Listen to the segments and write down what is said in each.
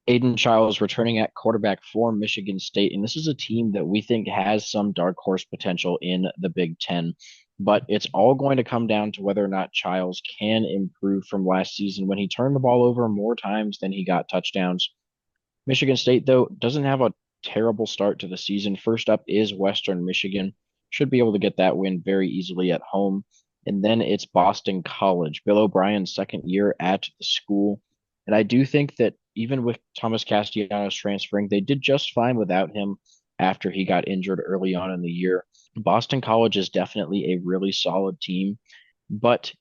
Aiden Childs returning at quarterback for Michigan State. And this is a team that we think has some dark horse potential in the Big Ten. But it's all going to come down to whether or not Childs can improve from last season when he turned the ball over more times than he got touchdowns. Michigan State, though, doesn't have a terrible start to the season. First up is Western Michigan. Should be able to get that win very easily at home. And then it's Boston College, Bill O'Brien's second year at the school. And I do think that even with Thomas Castellanos transferring, they did just fine without him after he got injured early on in the year. Boston College is definitely a really solid team, but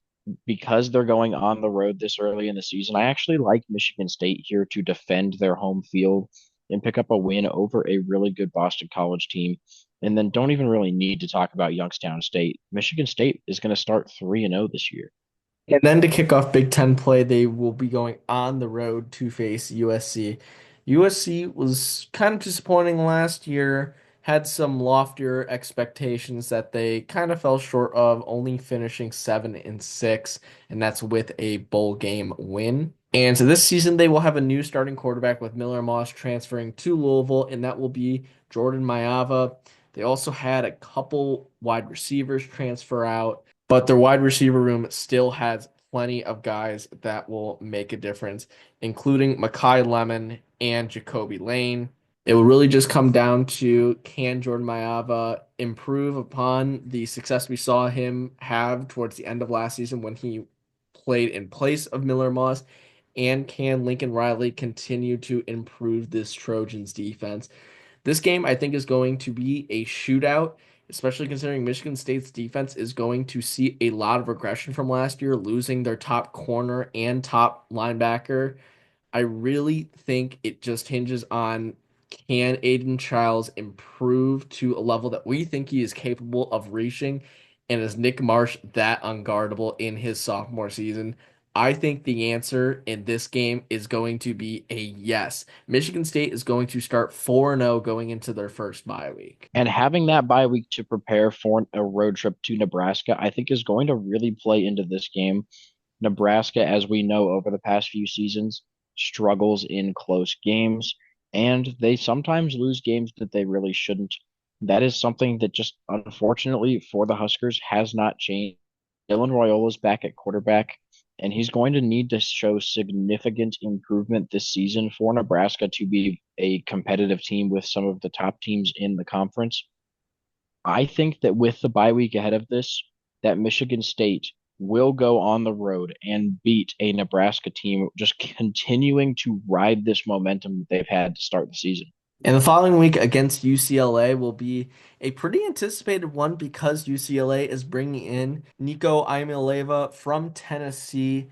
because they're going on the road this early in the season, I actually like Michigan State here to defend their home field and pick up a win over a really good Boston College team. And then don't even really need to talk about Youngstown State. Michigan State is going to start 3-0 this year. And then to kick off Big Ten play, they will be going on the road to face USC. USC was kind of disappointing last year, had some loftier expectations that they kind of fell short of, only finishing 7-6, and that's with a bowl game win. And so this season, they will have a new starting quarterback with Miller Moss transferring to Louisville, and that will be Jordan Mailata. They also had a couple wide receivers transfer out, but their wide receiver room still has plenty of guys that will make a difference, including Makai Lemon and Jacoby Lane. It will really just come down to can Jordan Mailata improve upon the success we saw him have towards the end of last season when he played in place of Miller Moss, and can Lincoln Riley continue to improve this Trojans defense? This game, I think, is going to be a shootout, especially considering Michigan State's defense is going to see a lot of regression from last year, losing their top corner and top linebacker. I really think it just hinges on can Aiden Childs improve to a level that we think he is capable of reaching, and is Nick Marsh that unguardable in his sophomore season? I think the answer in this game is going to be a yes. Michigan State is going to start 4-0 going into their first bye week. And having that bye week to prepare for a road trip to Nebraska, I think is going to really play into this game. Nebraska, as we know over the past few seasons, struggles in close games, and they sometimes lose games that they really shouldn't. That is something that just unfortunately for the Huskers has not changed. Dylan Royola's back at quarterback, and he's going to need to show significant improvement this season for Nebraska to be a competitive team with some of the top teams in the conference. I think that with the bye week ahead of this, that Michigan State will go on the road and beat a Nebraska team, just continuing to ride this momentum that they've had to start the season. And the following week against UCLA will be a pretty anticipated one because UCLA is bringing in Nico Iamaleava from Tennessee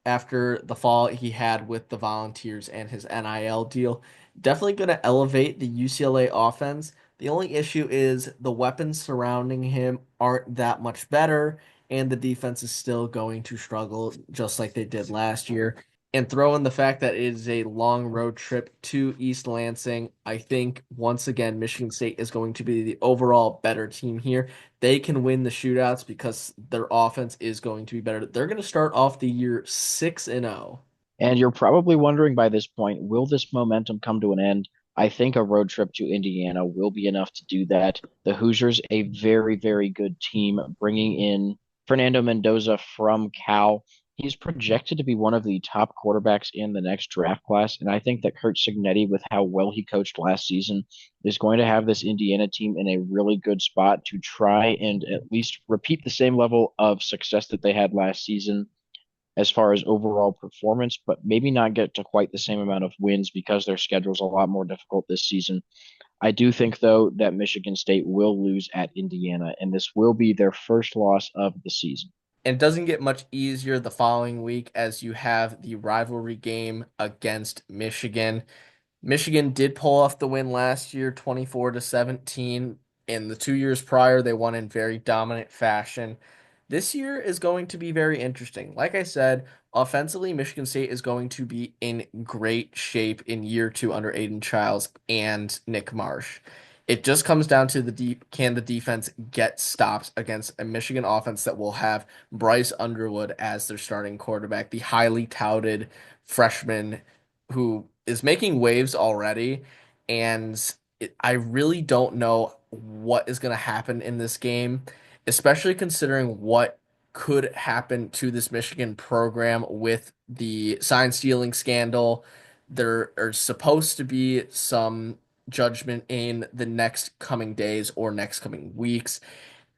after the fall he had with the Volunteers and his NIL deal. Definitely going to elevate the UCLA offense. The only issue is the weapons surrounding him aren't that much better, and the defense is still going to struggle just like they did last year. And throw in the fact that it is a long road trip to East Lansing. I think once again, Michigan State is going to be the overall better team here. They can win the shootouts because their offense is going to be better. They're going to start off the year 6-0. And you're probably wondering by this point, will this momentum come to an end? I think a road trip to Indiana will be enough to do that. The Hoosiers, a very, very good team, bringing in Fernando Mendoza from Cal. He's projected to be one of the top quarterbacks in the next draft class. And I think that Kurt Cignetti, with how well he coached last season, is going to have this Indiana team in a really good spot to try and at least repeat the same level of success that they had last season as far as overall performance, but maybe not get to quite the same amount of wins because their schedule's a lot more difficult this season. I do think, though, that Michigan State will lose at Indiana, and this will be their first loss of the season. And it doesn't get much easier the following week as you have the rivalry game against Michigan. Michigan did pull off the win last year, 24-17. In the 2 years prior, they won in very dominant fashion. This year is going to be very interesting. Like I said, offensively, Michigan State is going to be in great shape in year two under Aiden Childs and Nick Marsh. It just comes down to can the defense get stops against a Michigan offense that will have Bryce Underwood as their starting quarterback, the highly touted freshman who is making waves already, and I really don't know what is going to happen in this game, especially considering what could happen to this Michigan program with the sign stealing scandal. There are supposed to be some judgment in the next coming days or next coming weeks.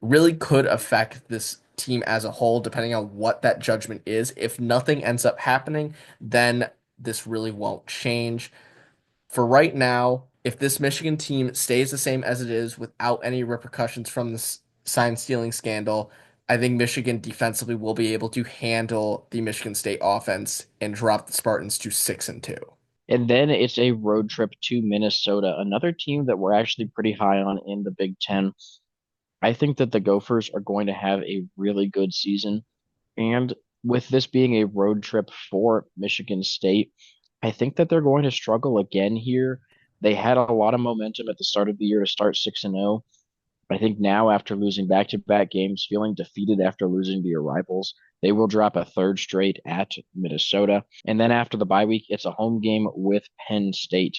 Really could affect this team as a whole, depending on what that judgment is. If nothing ends up happening, then this really won't change. For right now, if this Michigan team stays the same as it is without any repercussions from this sign stealing scandal, I think Michigan defensively will be able to handle the Michigan State offense and drop the Spartans to 6-2. And then it's a road trip to Minnesota, another team that we're actually pretty high on in the Big Ten. I think that the Gophers are going to have a really good season. And with this being a road trip for Michigan State, I think that they're going to struggle again here. They had a lot of momentum at the start of the year to start 6-0. I think now, after losing back-to-back games, feeling defeated after losing to your rivals, they will drop a third straight at Minnesota. And then after the bye week, it's a home game with Penn State.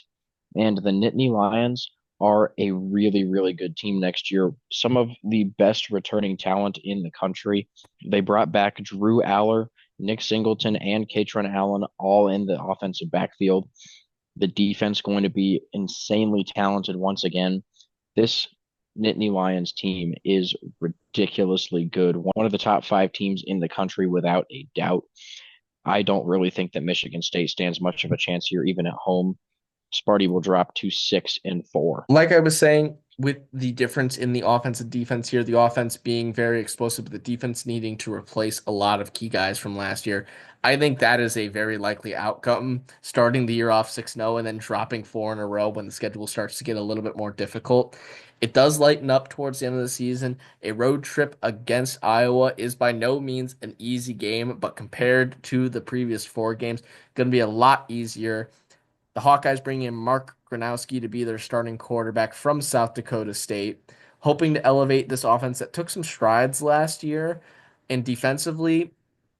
And the Nittany Lions are a really, really good team next year. Some of the best returning talent in the country. They brought back Drew Aller, Nick Singleton, and Katron Allen all in the offensive backfield. The defense going to be insanely talented once again. This Nittany Lions team is ridiculously good. One of the top five teams in the country without a doubt. I don't really think that Michigan State stands much of a chance here, even at home. Sparty will drop to 6-4. Like I was saying, with the difference in the offense and defense here, the offense being very explosive, but the defense needing to replace a lot of key guys from last year, I think that is a very likely outcome. Starting the year off 6-0 and then dropping four in a row when the schedule starts to get a little bit more difficult. It does lighten up towards the end of the season. A road trip against Iowa is by no means an easy game, but compared to the previous four games, going to be a lot easier. The Hawkeyes bring in Mark Gronowski to be their starting quarterback from South Dakota State, hoping to elevate this offense that took some strides last year. And defensively,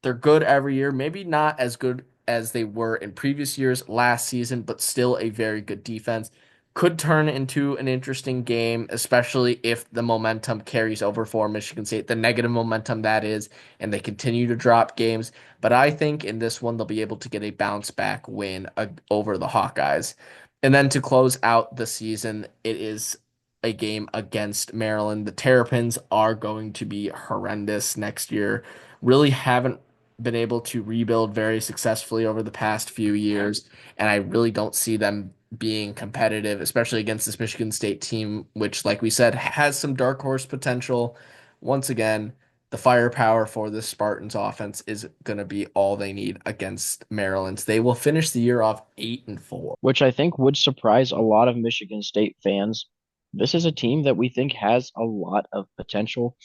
they're good every year. Maybe not as good as they were in previous years last season, but still a very good defense. Could turn into an interesting game, especially if the momentum carries over for Michigan State, the negative momentum that is, and they continue to drop games. But I think in this one, they'll be able to get a bounce back win over the Hawkeyes. And then to close out the season, it is a game against Maryland. The Terrapins are going to be horrendous next year. Really haven't been able to rebuild very successfully over the past few years. And I really don't see them being competitive, especially against this Michigan State team, which, like we said, has some dark horse potential. Once again, the firepower for the Spartans offense is going to be all they need against Maryland. They will finish the year off 8-4. Which I think would surprise a lot of Michigan State fans. This is a team that we think has a lot of potential,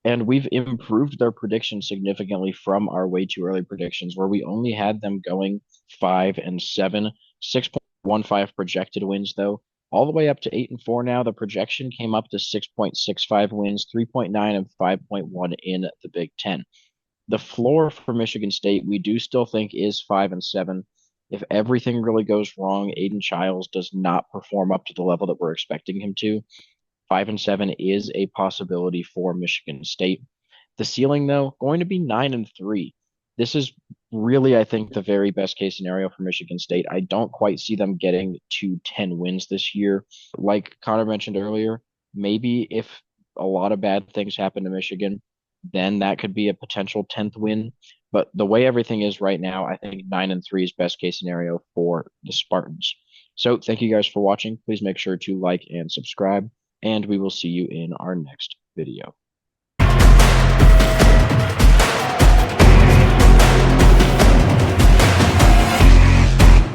and we've improved their prediction significantly from our way too early predictions, where we only had them going 5-7, 6.15 projected wins, though. All the way up to 8-4 now. The projection came up to 6.65 wins, 3.9 and 5.1 in the Big Ten. The floor for Michigan State, we do still think is 5-7. If everything really goes wrong, Aiden Childs does not perform up to the level that we're expecting him to. 5-7 is a possibility for Michigan State. The ceiling, though, going to be 9-3. This is really, I think, the very best case scenario for Michigan State. I don't quite see them getting to 10 wins this year. Like Connor mentioned earlier, maybe if a lot of bad things happen to Michigan, then that could be a potential 10th win. But the way everything is right now, I think 9-3 is best case scenario for the Spartans. So thank you guys for watching. Please make sure to like and subscribe, and we will see you in our next video.